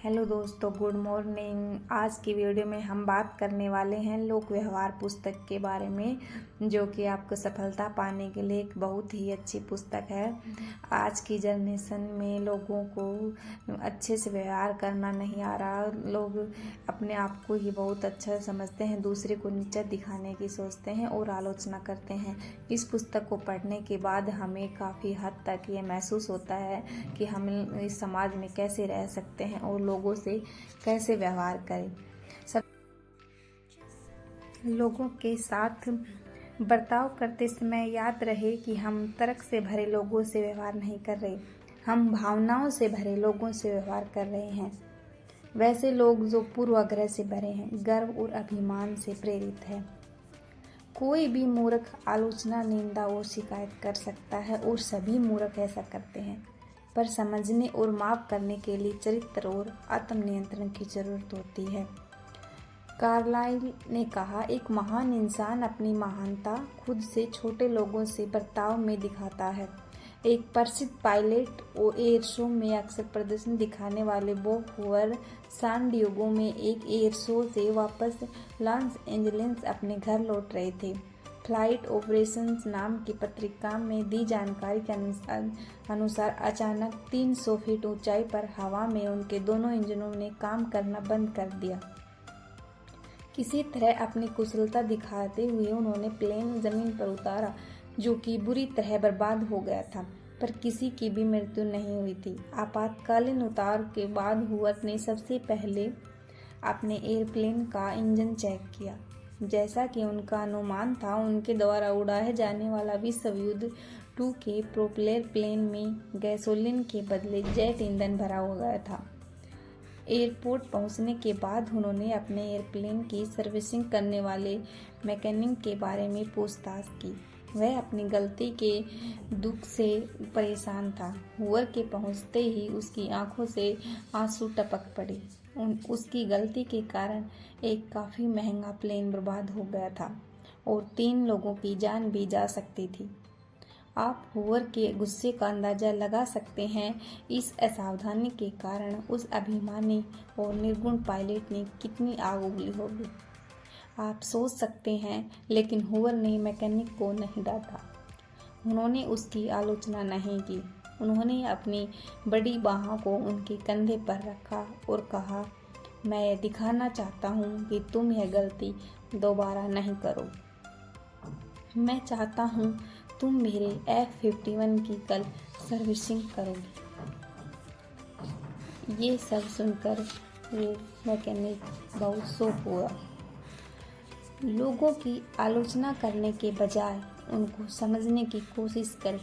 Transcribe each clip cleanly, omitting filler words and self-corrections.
Hello दोस्तों, good morning. आज की वीडियो में हम बात करने वाले हैं लोक व्यवहार पुस्तक के बारे में, जो कि आपको सफलता पाने के लिए एक बहुत ही अच्छी पुस्तक है। आज की जनरेशन में लोगों को अच्छे से व्यवहार करना नहीं आ रहा। लोग अपने आप को ही बहुत अच्छा समझते हैं, दूसरे को नीचा दिखाने की सोचते हैं और आलोचना करते हैं। इस पुस्तक को पढ़ने के बाद हमें काफ़ी हद तक ये महसूस होता है कि हम इस समाज में कैसे रह सकते हैं और लोगों से कैसे व्यवहार करें। सब लोगों के साथ बर्ताव करते समय याद रहे कि हम तर्क से भरे लोगों से व्यवहार नहीं कर रहे, हम भावनाओं से भरे लोगों से व्यवहार कर रहे हैं। वैसे लोग जो पूर्वाग्रह से भरे हैं, गर्व और अभिमान से प्रेरित है। कोई भी मूर्ख आलोचना, निंदा और शिकायत कर सकता है और सभी मूर्ख ऐसा करते हैं, पर समझने और माफ करने के लिए चरित्र और आत्मनियंत्रण की जरूरत होती है। कार्लाइल ने कहा, एक महान इंसान अपनी महानता खुद से छोटे लोगों से बर्ताव में दिखाता है। एक प्रसिद्ध पायलट और एयर शो में अक्सर प्रदर्शन दिखाने वाले बॉब हूवर सैन डिएगो में एक एयर शो से वापस लॉस एंजलिस अपने घर लौट रहे थे। फ्लाइट ऑपरेशंस नाम की पत्रिका में दी जानकारी के अनुसार अचानक 300 फीट ऊंचाई पर हवा में उनके दोनों इंजनों ने काम करना बंद कर दिया। किसी तरह अपनी कुशलता दिखाते हुए उन्होंने प्लेन जमीन पर उतारा, जो कि बुरी तरह बर्बाद हो गया था, पर किसी की भी मृत्यु नहीं हुई थी। आपातकालीन उतार के बाद हूवर ने सबसे पहले अपने एयरप्लेन का इंजन चेक किया। जैसा कि उनका अनुमान था, उनके द्वारा उड़ाए जाने वाला विश्व युद्ध 2 के प्रोपेलर प्लेन में गैसोलीन के बदले जेट ईंधन भरा हो गया था। एयरपोर्ट पहुंचने के बाद उन्होंने अपने एयरप्लेन की सर्विसिंग करने वाले मैकेनिक के बारे में पूछताछ की। वह अपनी गलती के दुख से परेशान था। हूवर के पहुंचते ही उसकी आंखों से आंसू टपक पड़े। उसकी गलती के कारण एक काफ़ी महंगा प्लेन बर्बाद हो गया था और 3 लोगों की जान भी जा सकती थी। आप हूवर के गुस्से का अंदाज़ा लगा सकते हैं। इस असावधानी के कारण उस अभिमानी और निर्गुण पायलट ने कितनी आग उगली होगी, आप सोच सकते हैं। लेकिन हूवर ने मैकेनिक को नहीं डांटा, उन्होंने उसकी आलोचना नहीं की। उन्होंने अपनी बड़ी बाहों को उनके कंधे पर रखा और कहा, मैं ये दिखाना चाहता हूँ कि तुम यह गलती दोबारा नहीं करो। मैं चाहता हूँ तुम मेरे F-51 की कल सर्विसिंग करोगे। ये सब सुनकर वो मैकेनिक बहुत शॉक हुआ। लोगों की आलोचना करने के बजाय उनको समझने की कोशिश करें।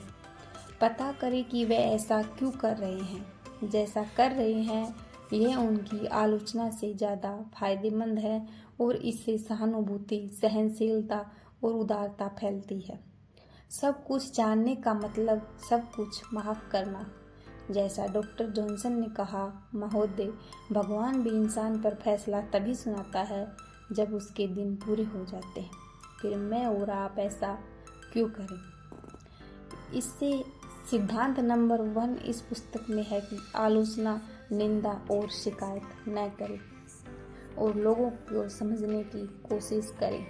पता करें कि वे ऐसा क्यों कर रहे हैं। जैसा कर रहे हैं यह उनकी आलोचना से ज़्यादा फायदेमंद है और इससे सहानुभूति, सहनशीलता और उदारता फैलती है। सब कुछ जानने का मतलब सब कुछ माफ करना। जैसा डॉक्टर जॉनसन ने कहा, महोदय, भगवान भी इंसान पर फैसला तभी सुनाता है जब उसके दिन पूरे हो जाते हैं। फिर मैं और आप ऐसा क्यों करें। इससे सिद्धांत नंबर 1 इस पुस्तक में है कि आलोचना, निंदा और शिकायत न करें और लोगों को समझने की कोशिश करें,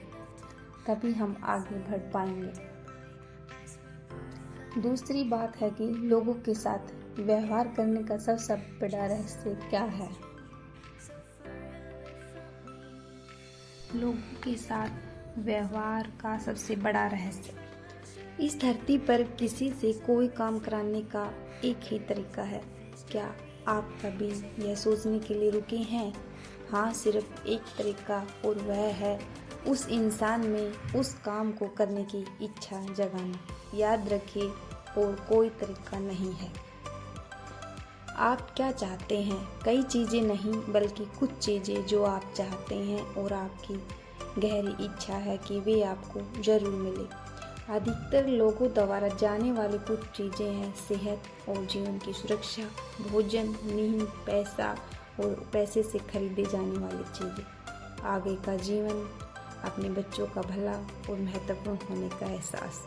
तभी हम आगे बढ़ पाएंगे। दूसरी बात है कि लोगों के साथ व्यवहार करने का सबसे बड़ा रहस्य क्या है। लोगों के साथ व्यवहार का सबसे बड़ा रहस्य, इस धरती पर किसी से कोई काम कराने का एक ही तरीका है। क्या आप कभी यह सोचने के लिए रुके हैं? हाँ, सिर्फ एक तरीका, और वह है उस इंसान में उस काम को करने की इच्छा जगाना। याद रखिए, और कोई तरीका नहीं है। आप क्या चाहते हैं? कई चीज़ें नहीं, बल्कि कुछ चीज़ें जो आप चाहते हैं और आपकी गहरी इच्छा है कि वे आपको जरूर मिले। अधिकतर लोगों द्वारा जाने वाली कुछ चीज़ें हैं सेहत और जीवन की सुरक्षा, भोजन, नींद, पैसा और पैसे से खरीदे जाने वाली चीज़ें, आगे का जीवन, अपने बच्चों का भला और महत्वपूर्ण होने का एहसास।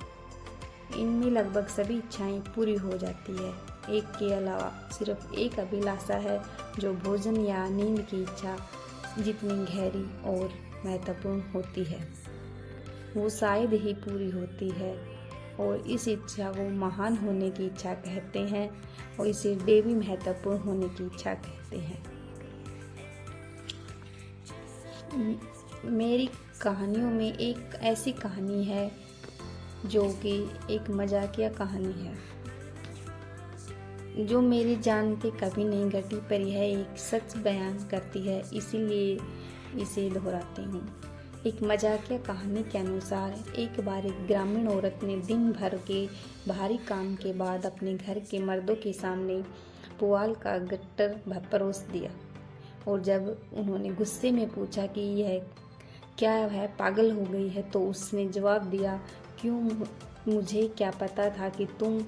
इनमें लगभग सभी इच्छाएं पूरी हो जाती है। एक के अलावा सिर्फ एक अभिलाषा है, जो भोजन या नींद की इच्छा जितनी गहरी और महत्वपूर्ण होती है वो शायद ही पूरी होती है, और इस इच्छा को महान होने की इच्छा कहते हैं और इसे देवी महत्वपूर्ण होने की इच्छा कहते हैं। मेरी कहानियों में एक ऐसी कहानी है जो कि एक मजाकिया कहानी है, जो मेरी जानते कभी नहीं घटी, पर यह एक सच बयान करती है, इसीलिए इसे दोहराती हूँ। एक मजाकिया कहानी के अनुसार एक बार एक ग्रामीण औरत ने दिन भर के भारी काम के बाद अपने घर के मर्दों के सामने पुआल का गट्टर परोस दिया, और जब उन्होंने गुस्से में पूछा कि यह क्या है, पागल हो गई है, तो उसने जवाब दिया, क्यों, मुझे क्या पता था कि तुम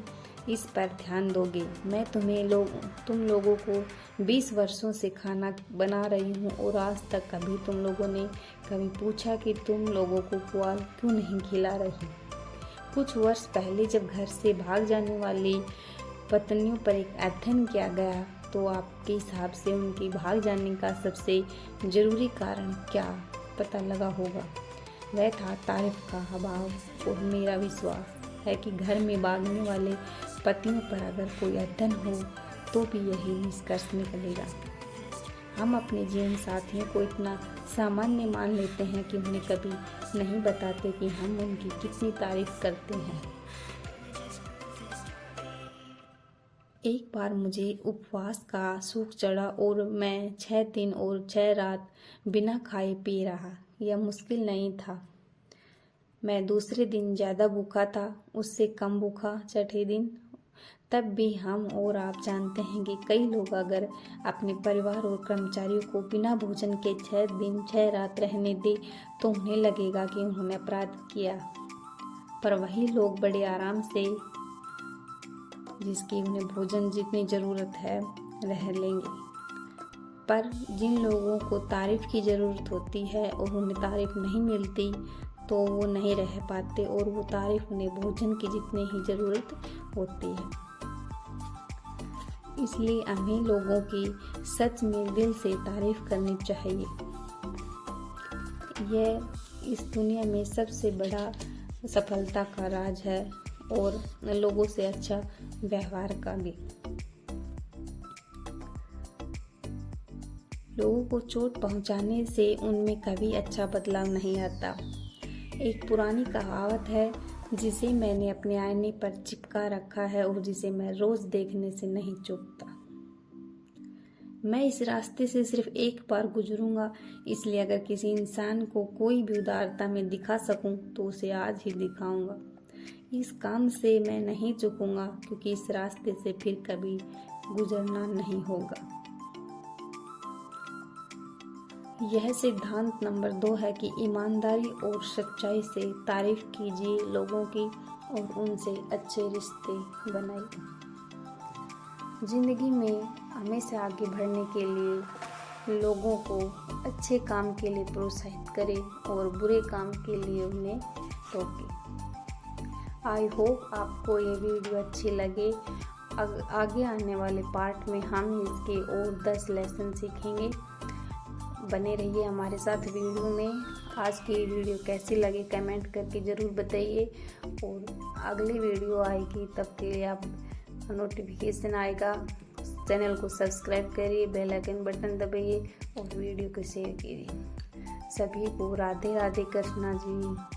इस पर ध्यान दोगे। मैं तुम लोगों को 20 वर्षों से खाना बना रही हूँ और आज तक कभी तुम लोगों ने कभी पूछा कि तुम लोगों को पुआल क्यों नहीं खिला रही। कुछ वर्ष पहले जब घर से भाग जाने वाली पत्नियों पर एक अध्ययन किया गया तो आपके हिसाब से उनके भाग जाने का सबसे ज़रूरी कारण क्या पता लगा होगा। वह था तारीफ का अभाव, और मेरा विश्वास है कि घर में भागने वाले पतियों पर अगर कोई अध्ययन हो तो भी यही निष्कर्ष निकलेगा। हम अपने जीवन साथियों को इतना सामान्य मान लेते हैं कि उन्हें कभी नहीं बताते कि हम उनकी कितनी तारीफ करते हैं। एक बार मुझे उपवास का सूख चढ़ा और मैं 6 दिन और 6 रात बिना खाए पी रहा। यह मुश्किल नहीं था। मैं दूसरे दिन ज़्यादा भूखा था, उससे कम भूखा छठे दिन। तब भी हम और आप जानते हैं कि कई लोग अगर अपने परिवार और कर्मचारियों को बिना भोजन के 6 दिन 6 रात रहने दे तो उन्हें लगेगा कि उन्होंने अपराध किया, पर वही लोग बड़े आराम से, जिसकी उन्हें भोजन जितनी ज़रूरत है, रह लेंगे। पर जिन लोगों को तारीफ की ज़रूरत होती है और उन्हें तारीफ नहीं मिलती तो वो नहीं रह पाते, और वो तारीफ उन्हें भोजन की जितनी ही ज़रूरत होती है। इसलिए हमें लोगों की सच में दिल से तारीफ करनी चाहिए। यह इस दुनिया में सबसे बड़ा सफलता का राज है, और लोगों से अच्छा व्यवहार का भी। लोगों को चोट पहुंचाने से उनमें कभी अच्छा बदलाव नहीं आता। एक पुरानी कहावत है जिसे मैंने अपने आईने पर चिपका रखा है और जिसे मैं रोज देखने से नहीं चूकता। मैं इस रास्ते से सिर्फ एक बार गुजरूंगा, इसलिए अगर किसी इंसान को कोई भी उदारता में दिखा सकूं तो उसे आज ही दिखाऊंगा। इस काम से मैं नहीं चूकूंगा, क्योंकि इस रास्ते से फिर कभी गुजरना नहीं होगा। यह सिद्धांत नंबर 2 है कि ईमानदारी और सच्चाई से तारीफ कीजिए लोगों की और उनसे अच्छे रिश्ते बनाइए। जिंदगी में हमेशा आगे बढ़ने के लिए लोगों को अच्छे काम के लिए प्रोत्साहित करें और बुरे काम के लिए उन्हें टोकें। आई होप आपको ये वीडियो अच्छी लगे। आगे आने वाले पार्ट में हम इसके और 10 लेसन सीखेंगे। बने रहिए हमारे साथ वीडियो में। आज की वीडियो कैसी लगी कमेंट करके ज़रूर बताइए, और अगली वीडियो आएगी तब के लिए आप नोटिफिकेशन आएगा। चैनल को सब्सक्राइब करिए, बेल आइकन बटन दबाइए और वीडियो को शेयर कीजिए। सभी को राधे राधे कृष्णा जी।